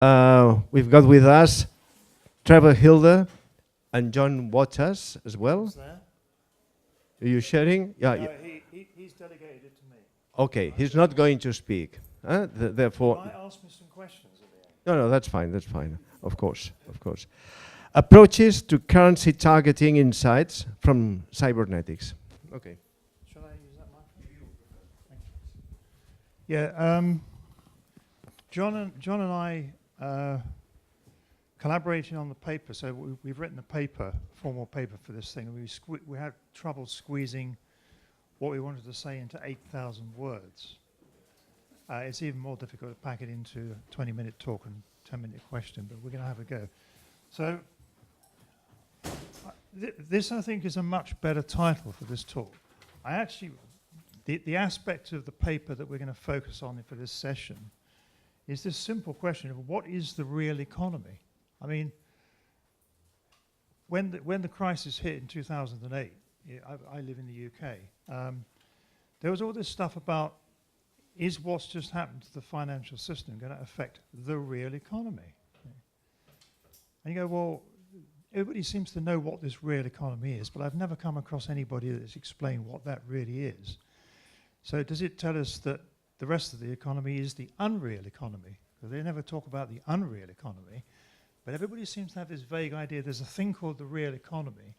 We've got with us Trevor Hilder and John Waters as well. Who's there? Are you sharing? Yeah. No, he's delegated it to me. Okay, he's not going to speak. Therefore, Might ask me some questions at the end. no, that's fine. That's fine. Of course, of course. Approaches to currency targeting insights from cybernetics. Okay. Shall I use that microphone? Thank you. Yeah, John and I collaborating on the paper. So we've written a paper, formal paper for this thing. We had trouble squeezing what we wanted to say into 8,000 words. It's even more difficult to pack it into a 20-minute talk and 10-minute question, but we're going to have a go. So this, I think, is a much better title for this talk. I actually, the aspect of the paper that we're going to focus on for this session is this simple question of what is the real economy? I mean, when the crisis hit in 2008, I live in the UK, there was all this stuff about, is what's just happened to the financial system going to affect the real economy? And you go, well, everybody seems to know what this real economy is, but I've never come across anybody that's explained what that really is. So does it tell us that the rest of the economy is the unreal economy? Because they never talk about the unreal economy, but everybody seems to have this vague idea there's a thing called the real economy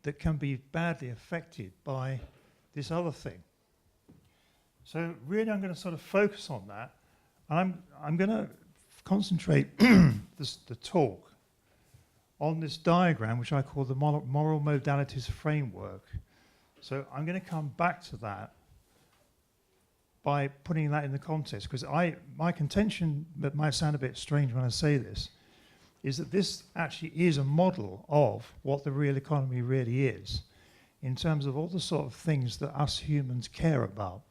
that can be badly affected by this other thing. So really I'm going to sort of focus on that. I'm going to concentrate the talk on this diagram, which I call the moral modalities framework. So I'm going to come back to that by putting that in the context, because my contention, that might sound a bit strange when I say this, is that this actually is a model of what the real economy really is, in terms of all the sort of things that us humans care about.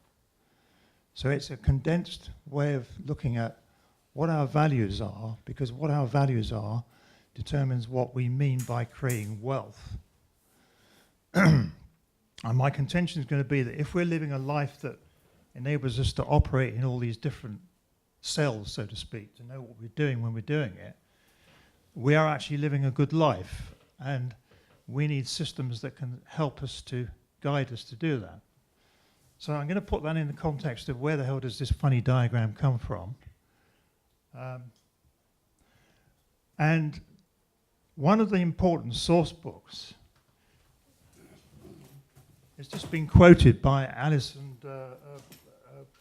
So it's a condensed way of looking at what our values are, because what our values are determines what we mean by creating wealth. And my contention is going to be that if we're living a life that enables us to operate in all these different cells, so to speak, to know what we're doing when we're doing it, we are actually living a good life. And we need systems that can help us to guide us to do that. So I'm going to put that in the context of where the hell does this funny diagram come from. And one of the important source books has just been quoted by Alice and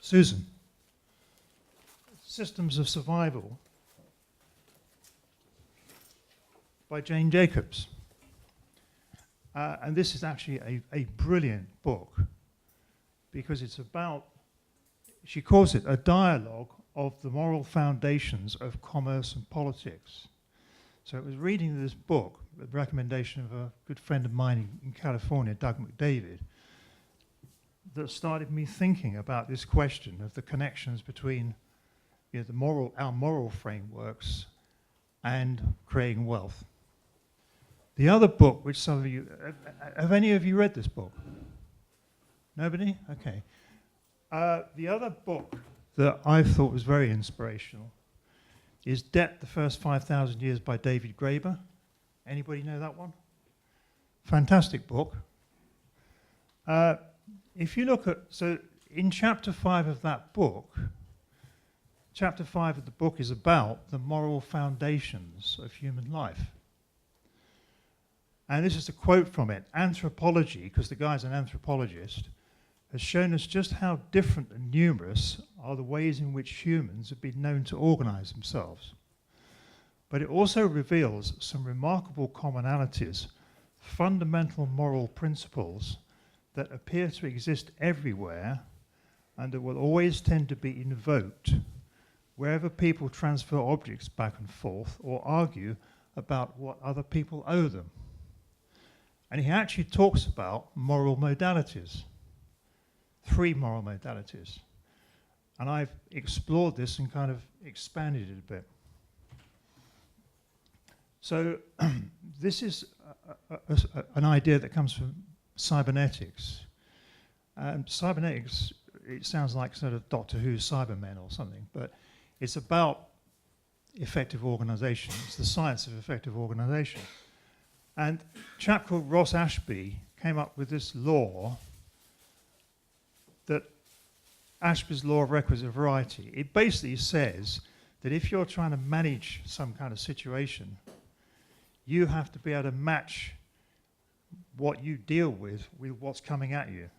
Susan. Systems of Survival by Jane Jacobs. And this is actually a brilliant book, because it's about, she calls it a dialogue of the moral foundations of commerce and politics. So it was reading this book, the recommendation of a good friend of mine in California, Doug McDavid, that started me thinking about this question of the connections between, you know, our moral frameworks and creating wealth. The other book, which some of you, have any of you read this book? Nobody? Okay. The other book that I thought was very inspirational is Debt, the First 5,000 Years by David Graeber. Anybody know that one? Fantastic book. If you look at, so in chapter 5 of that book, chapter 5 of the book is about the moral foundations of human life. And this is a quote from it. Anthropology, because the guy's an anthropologist, has shown us just how different and numerous are the ways in which humans have been known to organize themselves. But it also reveals some remarkable commonalities, fundamental moral principles that appear to exist everywhere and that will always tend to be invoked wherever people transfer objects back and forth or argue about what other people owe them. And he actually talks about moral modalities, 3 moral modalities. And I've explored this and kind of expanded it a bit. So this is an idea that comes from cybernetics. Cybernetics, it sounds like sort of Doctor Who's Cybermen or something, but it's about effective organisation. It's the science of effective organisation. And a chap called Ross Ashby came up with this law, that Ashby's law of requisite variety. It basically says that if you're trying to manage some kind of situation, you have to be able to match what you deal with what's coming at you.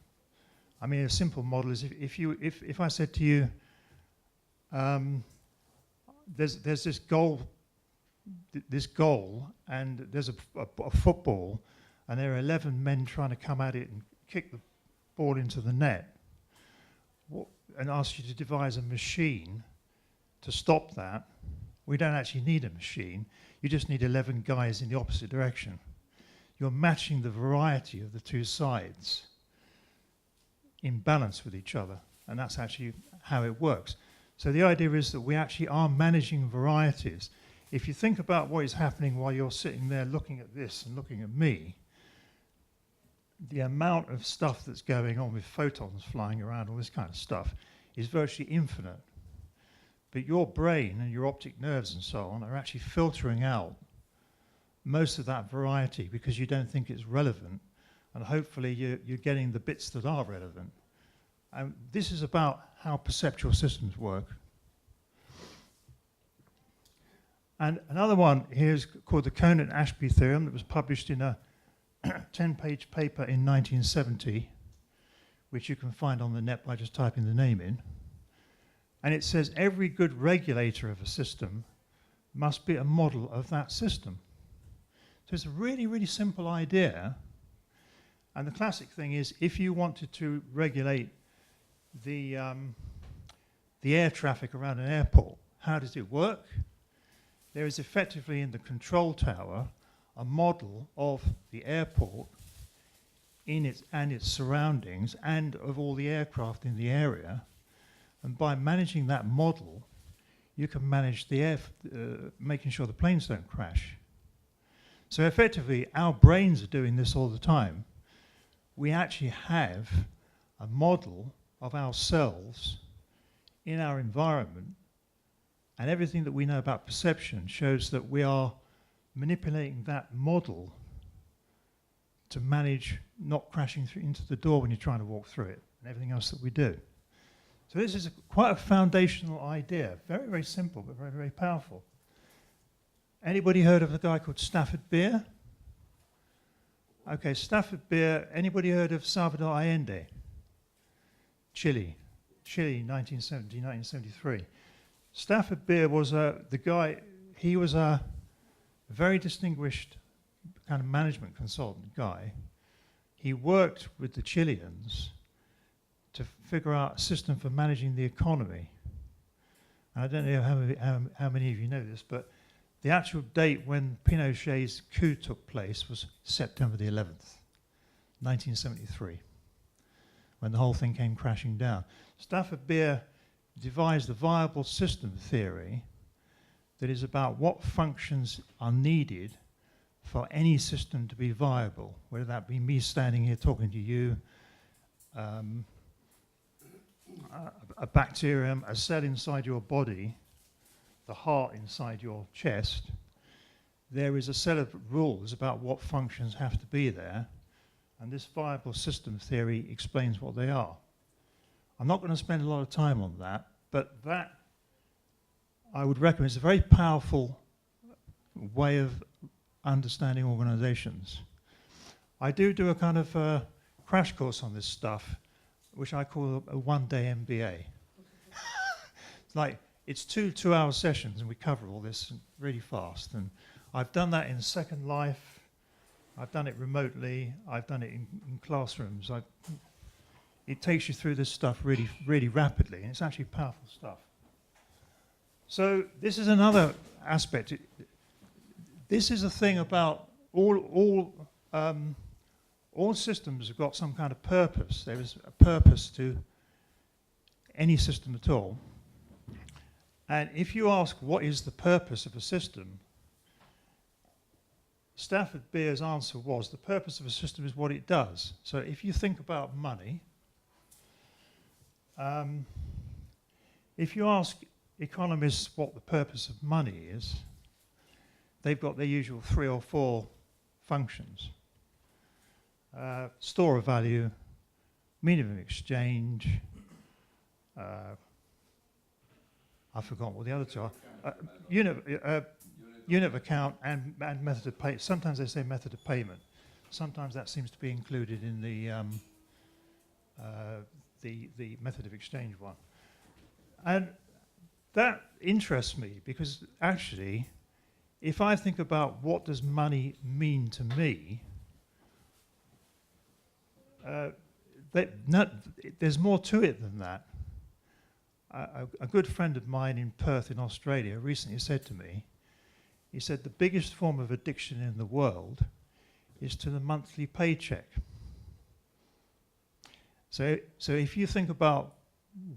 I mean, a simple model is if I said to you, there's this goal, and there's a football, and there are 11 men trying to come at it and kick the ball into the net, and ask you to devise a machine to stop that. We don't actually need a machine. You just need 11 guys in the opposite direction. You're matching the variety of the two sides in balance with each other, and that's actually how it works. So the idea is that we actually are managing varieties. If you think about what is happening while you're sitting there looking at this and looking at me, the amount of stuff that's going on with photons flying around, all this kind of stuff, is virtually infinite. But your brain and your optic nerves and so on are actually filtering out most of that variety because you don't think it's relevant, and hopefully you're getting the bits that are relevant. And this is about how perceptual systems work. And another one here is called the Conant-Ashby theorem that was published in a 10-page paper in 1970, which you can find on the net by just typing the name in. And it says every good regulator of a system must be a model of that system. So it's a really, really simple idea. And the classic thing is, if you wanted to regulate the air traffic around an airport, how does it work? There is effectively in the control tower a model of the airport in its surroundings and of all the aircraft in the area. And by managing that model, you can manage the making sure the planes don't crash. So effectively, our brains are doing this all the time. We actually have a model of ourselves in our environment, and everything that we know about perception shows that we are manipulating that model to manage not crashing into the door when you're trying to walk through it, and everything else that we do. So this is quite a foundational idea, very, very simple, but very, very powerful. Anybody heard of a guy called Stafford Beer? Okay, Stafford Beer. Anybody heard of Salvador Allende? Chile, 1970, 1973. Stafford Beer was the guy, he was a very distinguished kind of management consultant guy. He worked with the Chileans to figure out a system for managing the economy. And I don't know how many of you know this, but the actual date when Pinochet's coup took place was September the 11th, 1973, when the whole thing came crashing down. Stafford Beer devised a viable system theory that is about what functions are needed for any system to be viable, whether that be me standing here talking to you, a bacterium, a cell inside your body, the heart inside your chest. There is a set of rules about what functions have to be there, and this viable system theory explains what they are. I'm not going to spend a lot of time on that, but that I would recommend. It's a very powerful way of understanding organizations. I do a kind of crash course on this stuff, which I call a one-day MBA. It's like, it's two hour sessions, and we cover all this really fast. And I've done that in Second Life. I've done it remotely. I've done it in classrooms. It takes you through this stuff really, really rapidly, and it's actually powerful stuff. So this is another aspect. This is a thing about all systems have got some kind of purpose. There is a purpose to any system at all. And if you ask what is the purpose of a system, Stafford Beer's answer was the purpose of a system is what it does. So if you think about money, if you ask economists what the purpose of money is, they've got their usual 3 or 4 functions. Store of value, medium of exchange, I've forgotten what the other two are. Unit of account and method of payment. Sometimes they say method of payment. Sometimes that seems to be included in the method of exchange one. And that interests me because actually, if I think about what does money mean to me, there's more to it than that. A good friend of mine in Perth in Australia recently said to me, he said the biggest form of addiction in the world is to the monthly paycheck. So if you think about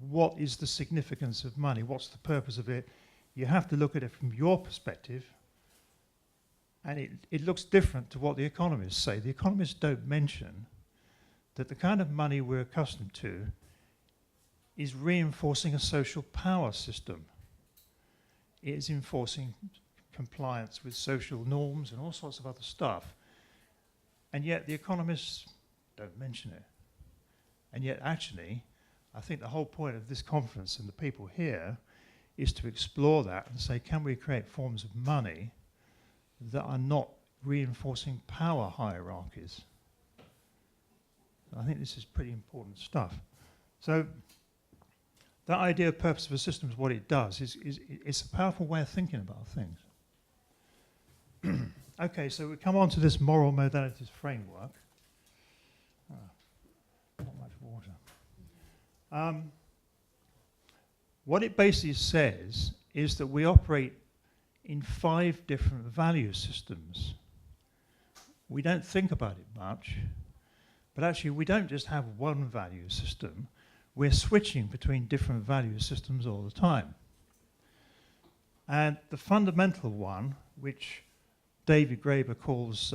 what is the significance of money, what's the purpose of it, you have to look at it from your perspective, and it looks different to what the economists say. The economists don't mention that the kind of money we're accustomed to is reinforcing a social power system. It is enforcing compliance with social norms and all sorts of other stuff. And yet the economists don't mention it. And yet actually, I think the whole point of this conference and the people here is to explore that and say, can we create forms of money that are not reinforcing power hierarchies? I think this is pretty important stuff. So that idea of purpose of a system is what it does. It's a powerful way of thinking about things. Okay, so we come on to this moral modalities framework. Not much water. What it basically says is that we operate in 5 different value systems. We don't think about it much, but actually we don't just have one value system. We're switching between different value systems all the time. And the fundamental one, which David Graeber calls